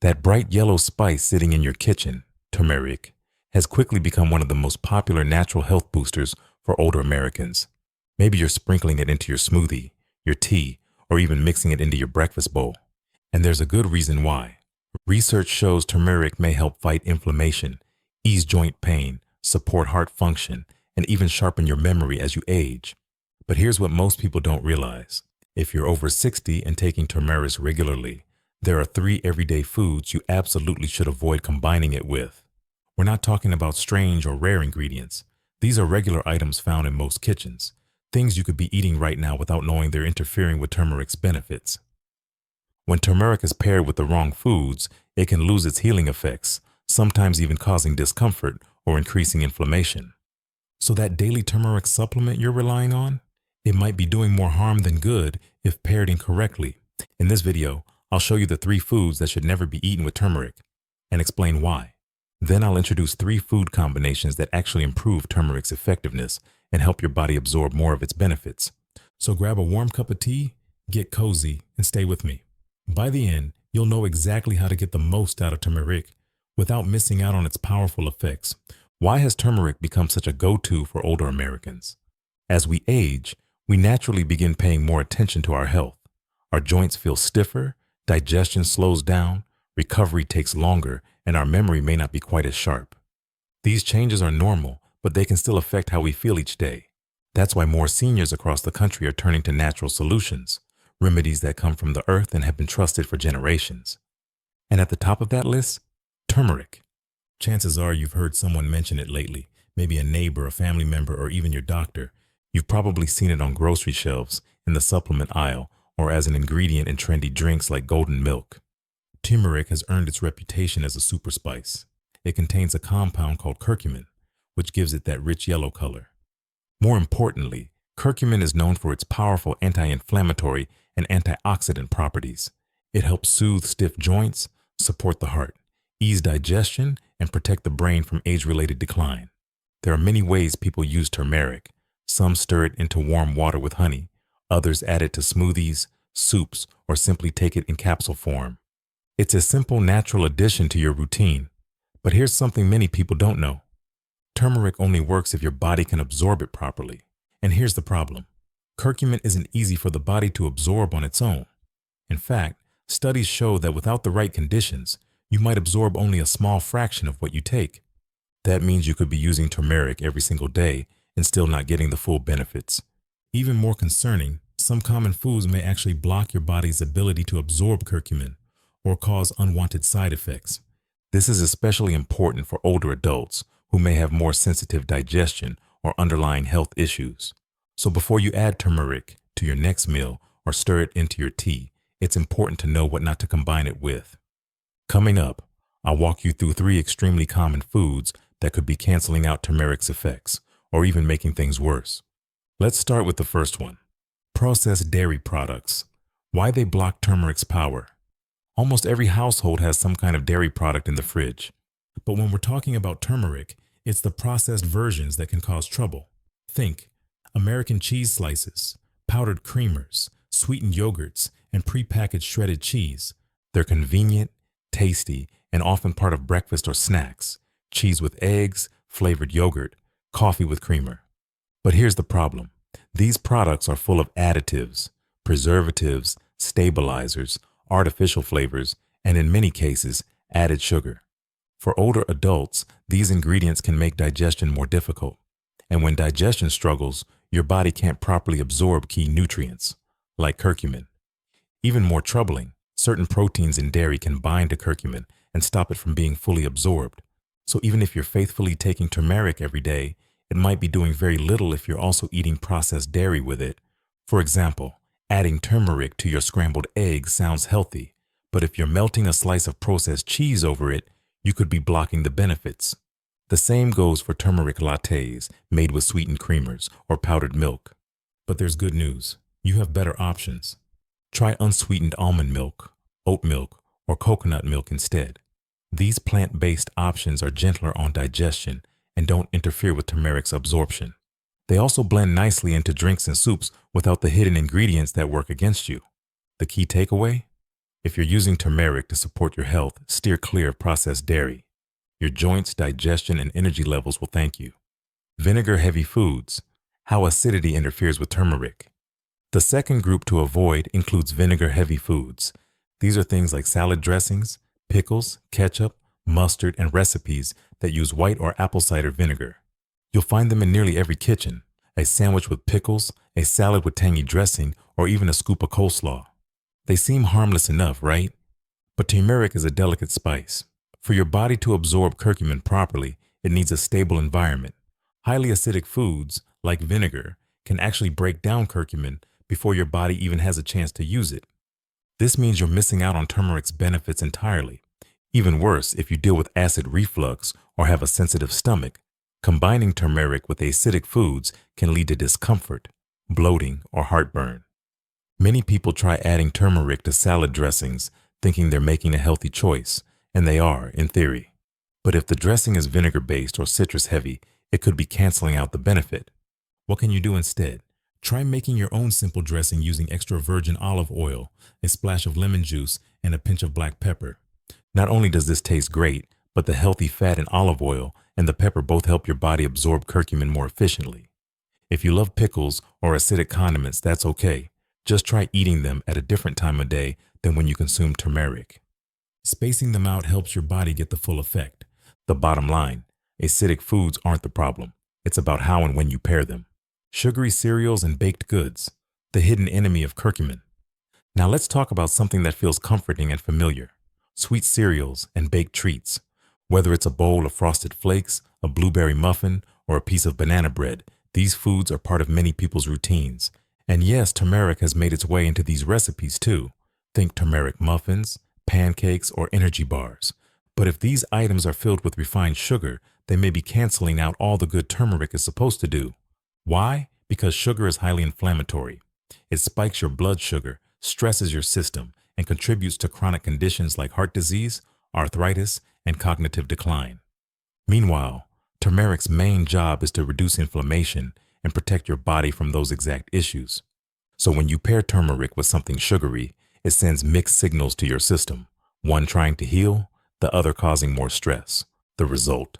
That bright yellow spice sitting in your kitchen, turmeric, has quickly become one of the most popular natural health boosters for older Americans. Maybe you're sprinkling it into your smoothie, your tea, or even mixing it into your breakfast bowl. And there's a good reason why. Research shows turmeric may help fight inflammation, ease joint pain, support heart function, and even sharpen your memory as you age. But here's what most people don't realize. If you're over 60 and taking turmeric regularly, there are 3 everyday foods you absolutely should avoid combining it with. We're not talking about strange or rare ingredients. These are regular items found in most kitchens, things you could be eating right now without knowing they're interfering with turmeric's benefits. When turmeric is paired with the wrong foods, it can lose its healing effects, sometimes even causing discomfort or increasing inflammation. So that daily turmeric supplement you're relying on, it might be doing more harm than good if paired incorrectly. In this video, I'll show you the 3 foods that should never be eaten with turmeric and explain why. Then I'll introduce 3 food combinations that actually improve turmeric's effectiveness and help your body absorb more of its benefits. So grab a warm cup of tea, get cozy, and stay with me. By the end, you'll know exactly how to get the most out of turmeric without missing out on its powerful effects. Why has turmeric become such a go-to for older Americans? As we age, we naturally begin paying more attention to our health. Our joints feel stiffer, digestion slows down, recovery takes longer, and our memory may not be quite as sharp. These changes are normal, but they can still affect how we feel each day. That's why more seniors across the country are turning to natural solutions, remedies that come from the earth and have been trusted for generations. And at the top of that list, turmeric. Chances are you've heard someone mention it lately, maybe a neighbor, a family member, or even your doctor. You've probably seen it on grocery shelves, in the supplement aisle, or as an ingredient in trendy drinks like golden milk. Turmeric has earned its reputation as a super spice. It contains a compound called curcumin, which gives it that rich yellow color. More importantly, curcumin is known for its powerful anti-inflammatory and antioxidant properties. It helps soothe stiff joints, support the heart, ease digestion, and protect the brain from age-related decline. There are many ways people use turmeric. Some stir it into warm water with honey. Others add it to smoothies, soups, or simply take it in capsule form. It's a simple, natural addition to your routine. But here's something many people don't know. Turmeric only works if your body can absorb it properly. And here's the problem. Curcumin isn't easy for the body to absorb on its own. In fact, studies show that without the right conditions, you might absorb only a small fraction of what you take. That means you could be using turmeric every single day and still not getting the full benefits. Even more concerning, some common foods may actually block your body's ability to absorb curcumin or cause unwanted side effects. This is especially important for older adults who may have more sensitive digestion or underlying health issues. So before you add turmeric to your next meal or stir it into your tea, it's important to know what not to combine it with. Coming up, I'll walk you through 3 extremely common foods that could be canceling out turmeric's effects or even making things worse. Let's start with the first one. Processed dairy products. Why they block turmeric's power. Almost every household has some kind of dairy product in the fridge. But when we're talking about turmeric, it's the processed versions that can cause trouble. Think American cheese slices, powdered creamers, sweetened yogurts, and prepackaged shredded cheese. They're convenient, tasty, and often part of breakfast or snacks. Cheese with eggs, flavored yogurt, coffee with creamer. But here's the problem. These products are full of additives, preservatives, stabilizers, artificial flavors, and in many cases, added sugar. For older adults, these ingredients can make digestion more difficult. And when digestion struggles, your body can't properly absorb key nutrients, like curcumin. Even more troubling, certain proteins in dairy can bind to curcumin and stop it from being fully absorbed. So even if you're faithfully taking turmeric every day, it might be doing very little if you're also eating processed dairy with it. For example, adding turmeric to your scrambled eggs sounds healthy, but if you're melting a slice of processed cheese over it, you could be blocking the benefits. The same goes for turmeric lattes made with sweetened creamers or powdered milk. But there's good news. You have better options. Try unsweetened almond milk, oat milk, or coconut milk instead. These plant-based options are gentler on digestion and don't interfere with turmeric's absorption. They also blend nicely into drinks and soups without the hidden ingredients that work against you. The key takeaway? If you're using turmeric to support your health, steer clear of processed dairy. Your joints, digestion, and energy levels will thank you. Vinegar-heavy foods. How acidity interferes with turmeric. The second group to avoid includes vinegar-heavy foods. These are things like salad dressings, pickles, ketchup, mustard, and recipes that use white or apple cider vinegar. You'll find them in nearly every kitchen. A sandwich with pickles, a salad with tangy dressing, or even a scoop of coleslaw. They seem harmless enough, right? But turmeric is a delicate spice. For your body to absorb curcumin properly, it needs a stable environment. Highly acidic foods, like vinegar, can actually break down curcumin before your body even has a chance to use it. This means you're missing out on turmeric's benefits entirely. Even worse, if you deal with acid reflux or have a sensitive stomach, combining turmeric with acidic foods can lead to discomfort, bloating, or heartburn. Many people try adding turmeric to salad dressings, thinking they're making a healthy choice, and they are, in theory. But if the dressing is vinegar-based or citrus-heavy, it could be canceling out the benefit. What can you do instead? Try making your own simple dressing using extra virgin olive oil, a splash of lemon juice, and a pinch of black pepper. Not only does this taste great, but the healthy fat in olive oil and the pepper both help your body absorb curcumin more efficiently. If you love pickles or acidic condiments, that's okay. Just try eating them at a different time of day than when you consume turmeric. Spacing them out helps your body get the full effect. The bottom line, acidic foods aren't the problem. It's about how and when you pair them. Sugary cereals and baked goods, the hidden enemy of curcumin. Now let's talk about something that feels comforting and familiar. Sweet cereals and baked treats. Whether it's a bowl of frosted flakes, a blueberry muffin, or a piece of banana bread, these foods are part of many people's routines. And yes, turmeric has made its way into these recipes too. Think turmeric muffins, pancakes, or energy bars. But if these items are filled with refined sugar, they may be canceling out all the good turmeric is supposed to do. Why? Because sugar is highly inflammatory. It spikes your blood sugar, stresses your system, and contributes to chronic conditions like heart disease, arthritis, and cognitive decline. Meanwhile, turmeric's main job is to reduce inflammation and protect your body from those exact issues. So when you pair turmeric with something sugary, it sends mixed signals to your system, one trying to heal, the other causing more stress. The result?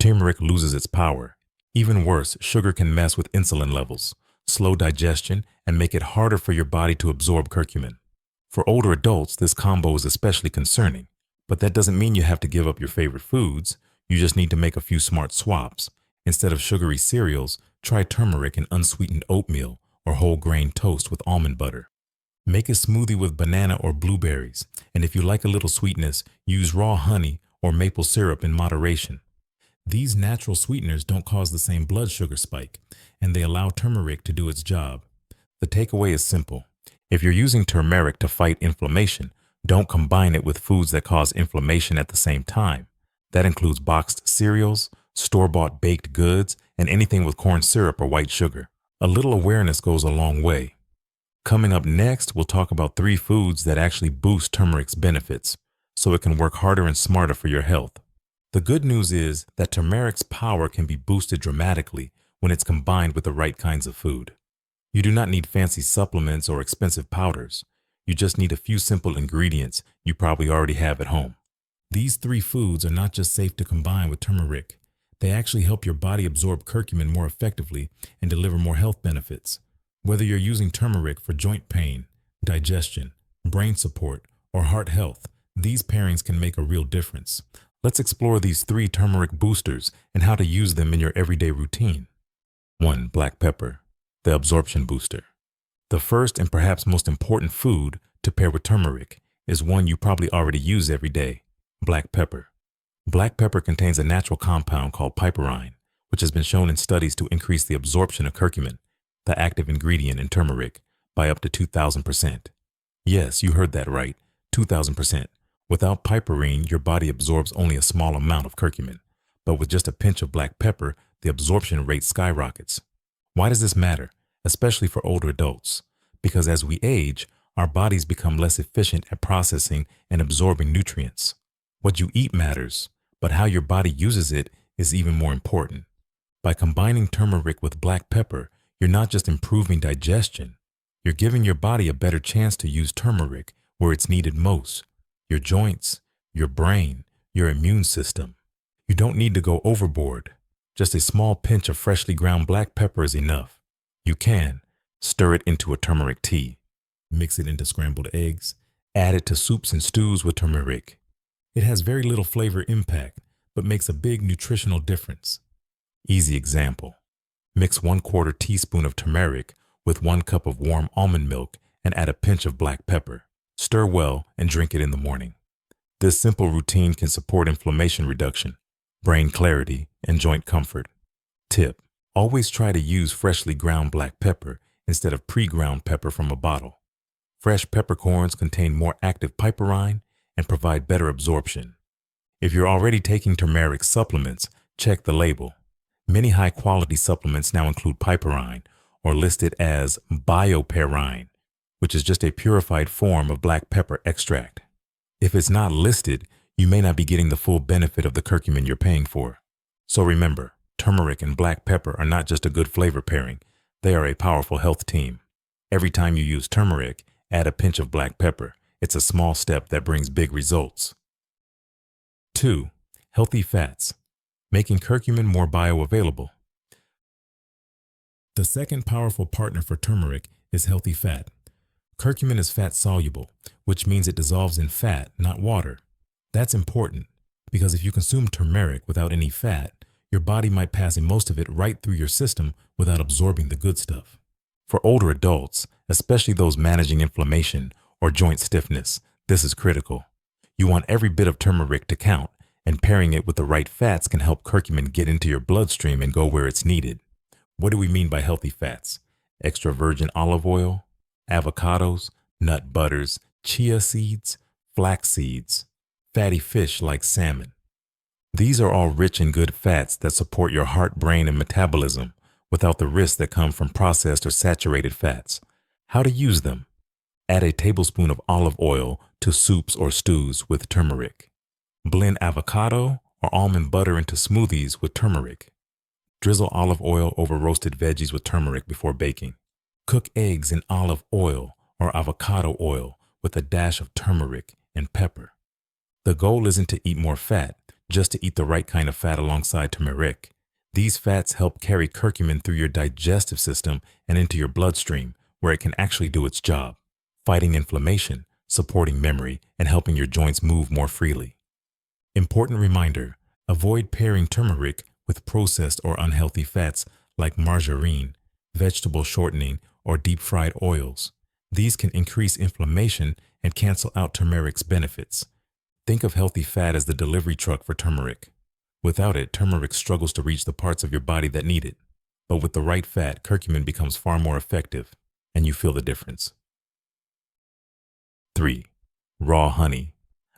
Turmeric loses its power. Even worse, sugar can mess with insulin levels, slow digestion, and make it harder for your body to absorb curcumin. For older adults, this combo is especially concerning, but that doesn't mean you have to give up your favorite foods. You just need to make a few smart swaps. Instead of sugary cereals, try turmeric in unsweetened oatmeal or whole grain toast with almond butter. Make a smoothie with banana or blueberries, and if you like a little sweetness, use raw honey or maple syrup in moderation. These natural sweeteners don't cause the same blood sugar spike, and they allow turmeric to do its job. The takeaway is simple. If you're using turmeric to fight inflammation, don't combine it with foods that cause inflammation at the same time. That includes boxed cereals, store-bought baked goods, and anything with corn syrup or white sugar. A little awareness goes a long way. Coming up next, we'll talk about 3 foods that actually boost turmeric's benefits, so it can work harder and smarter for your health. The good news is that turmeric's power can be boosted dramatically when it's combined with the right kinds of food. You do not need fancy supplements or expensive powders. You just need a few simple ingredients you probably already have at home. These 3 foods are not just safe to combine with turmeric. They actually help your body absorb curcumin more effectively and deliver more health benefits. Whether you're using turmeric for joint pain, digestion, brain support, or heart health, these pairings can make a real difference. Let's explore these 3 turmeric boosters and how to use them in your everyday routine. 1. Black pepper, the absorption booster. The first and perhaps most important food to pair with turmeric is one you probably already use every day: black pepper. Black pepper contains a natural compound called piperine, which has been shown in studies to increase the absorption of curcumin, the active ingredient in turmeric, by up to 2,000%. Yes, you heard that right, 2,000%. Without piperine, your body absorbs only a small amount of curcumin, but with just a pinch of black pepper, the absorption rate skyrockets. Why does this matter? Especially for older adults, because as we age, our bodies become less efficient at processing and absorbing nutrients. What you eat matters, but how your body uses it is even more important. By combining turmeric with black pepper, you're not just improving digestion, you're giving your body a better chance to use turmeric where it's needed most: your joints, your brain, your immune system. You don't need to go overboard. Just a small pinch of freshly ground black pepper is enough. You can stir it into a turmeric tea, mix it into scrambled eggs, add it to soups and stews with turmeric. It has very little flavor impact, but makes a big nutritional difference. Easy example: mix 1/4 teaspoon of turmeric with 1 cup of warm almond milk and add a pinch of black pepper. Stir well and drink it in the morning. This simple routine can support inflammation reduction, brain clarity, and joint comfort. Tip: always try to use freshly ground black pepper instead of pre-ground pepper from a bottle. Fresh peppercorns contain more active piperine and provide better absorption. If you're already taking turmeric supplements, check the label. Many high-quality supplements now include piperine, or listed as biopairine, which is just a purified form of black pepper extract. If it's not listed, you may not be getting the full benefit of the curcumin you're paying for. So remember, turmeric and black pepper are not just a good flavor pairing, they are a powerful health team. Every time you use turmeric, add a pinch of black pepper. It's a small step that brings big results. 2. Healthy fats, making curcumin more bioavailable. The second powerful partner for turmeric is healthy fat. Curcumin is fat soluble, which means it dissolves in fat, not water. That's important because if you consume turmeric without any fat, your body might pass most of it right through your system without absorbing the good stuff. For older adults, especially those managing inflammation or joint stiffness, this is critical. You want every bit of turmeric to count, and pairing it with the right fats can help curcumin get into your bloodstream and go where it's needed. What do we mean by healthy fats? Extra virgin olive oil, avocados, nut butters, chia seeds, flax seeds, fatty fish like salmon. These are all rich in good fats that support your heart, brain, and metabolism without the risks that come from processed or saturated fats. How to use them? Add a tablespoon of olive oil to soups or stews with turmeric. Blend avocado or almond butter into smoothies with turmeric. Drizzle olive oil over roasted veggies with turmeric before baking. Cook eggs in olive oil or avocado oil with a dash of turmeric and pepper. The goal isn't to eat more fat, just to eat the right kind of fat alongside turmeric. These fats help carry curcumin through your digestive system and into your bloodstream, where it can actually do its job, fighting inflammation, supporting memory, and helping your joints move more freely. Important reminder: avoid pairing turmeric with processed or unhealthy fats like margarine, vegetable shortening, or deep-fried oils. These can increase inflammation and cancel out turmeric's benefits. Think of healthy fat as the delivery truck for turmeric. Without it, turmeric struggles to reach the parts of your body that need it. But with the right fat, curcumin becomes far more effective, and you feel the difference. 3. Raw honey,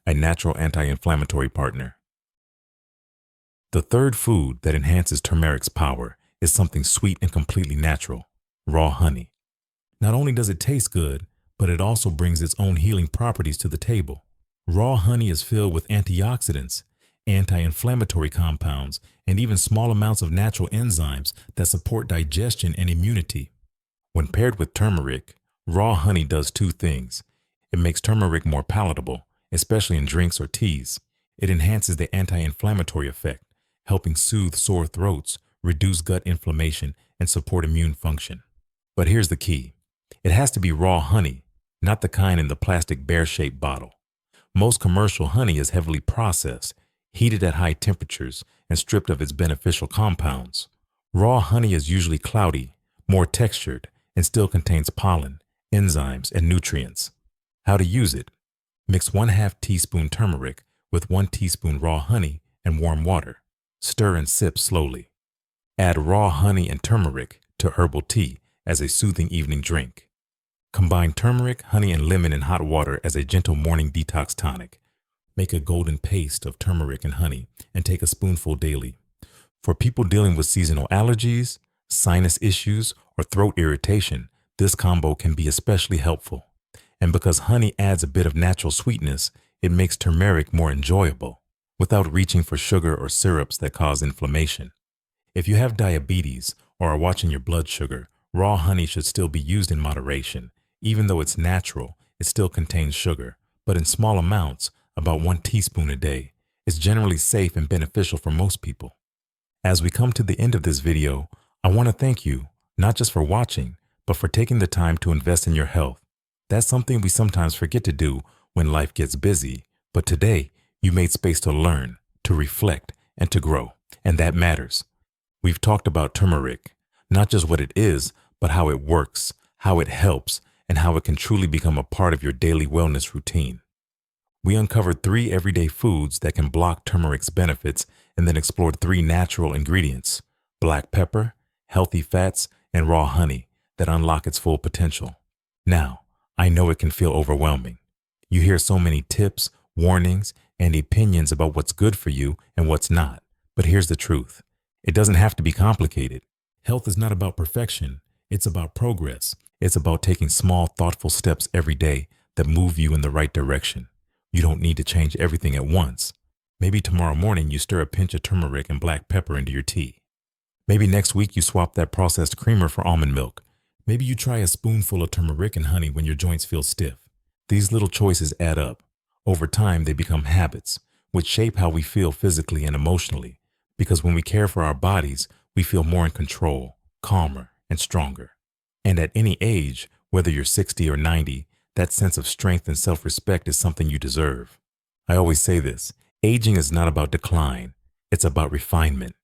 a natural anti-inflammatory partner. The third food that enhances turmeric's power is something sweet and completely natural: raw honey. Not only does it taste good, but it also brings its own healing properties to the table. Raw honey is filled with antioxidants, anti-inflammatory compounds, and even small amounts of natural enzymes that support digestion and immunity. When paired with turmeric, raw honey does two things. It makes turmeric more palatable, especially in drinks or teas. It enhances the anti-inflammatory effect, helping soothe sore throats, reduce gut inflammation, and support immune function. But here's the key: it has to be raw honey, not the kind in the plastic bear-shaped bottle. Most commercial honey is heavily processed, heated at high temperatures, and stripped of its beneficial compounds. Raw honey is usually cloudy, more textured, and still contains pollen, enzymes, and nutrients. How to use it? Mix 1/2 teaspoon turmeric with 1 teaspoon raw honey and warm water. Stir and sip slowly. Add raw honey and turmeric to herbal tea as a soothing evening drink. Combine turmeric, honey, and lemon in hot water as a gentle morning detox tonic. Make a golden paste of turmeric and honey and take a spoonful daily. For people dealing with seasonal allergies, sinus issues, or throat irritation, this combo can be especially helpful. And because honey adds a bit of natural sweetness, it makes turmeric more enjoyable, without reaching for sugar or syrups that cause inflammation. If you have diabetes or are watching your blood sugar, raw honey should still be used in moderation. Even though it's natural, it still contains sugar, but in small amounts, about 1 teaspoon a day. It's generally safe and beneficial for most people. As we come to the end of this video, I want to thank you, not just for watching, but for taking the time to invest in your health. That's something we sometimes forget to do when life gets busy, but today you made space to learn, to reflect, and to grow, and that matters. We've talked about turmeric, not just what it is, but how it works, how it helps, and how it can truly become a part of your daily wellness routine. We uncovered 3 everyday foods that can block turmeric's benefits and then explored 3 natural ingredients: black pepper, healthy fats, and raw honey that unlock its full potential. Now, I know it can feel overwhelming. You hear so many tips, warnings, and opinions about what's good for you and what's not. But here's the truth. It doesn't have to be complicated. Health is not about perfection. It's about progress. It's about taking small, thoughtful steps every day that move you in the right direction. You don't need to change everything at once. Maybe tomorrow morning you stir a pinch of turmeric and black pepper into your tea. Maybe next week you swap that processed creamer for almond milk. Maybe you try a spoonful of turmeric and honey when your joints feel stiff. These little choices add up. Over time, they become habits, which shape how we feel physically and emotionally. Because when we care for our bodies, we feel more in control, calmer, and stronger. And at any age, whether you're 60 or 90, that sense of strength and self-respect is something you deserve. I always say this: aging is not about decline, it's about refinement.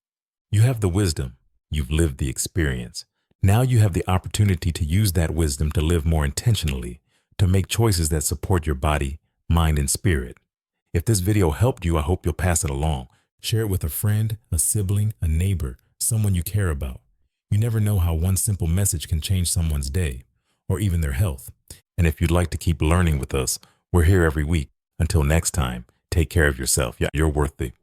You have the wisdom, you've lived the experience. Now you have the opportunity to use that wisdom to live more intentionally, to make choices that support your body, mind, and spirit. If this video helped you, I hope you'll pass it along. Share it with a friend, a sibling, a neighbor, someone you care about. You never know how one simple message can change someone's day, or even their health. And if you'd like to keep learning with us, we're here every week. Until next time, take care of yourself. Yeah, you're worth it.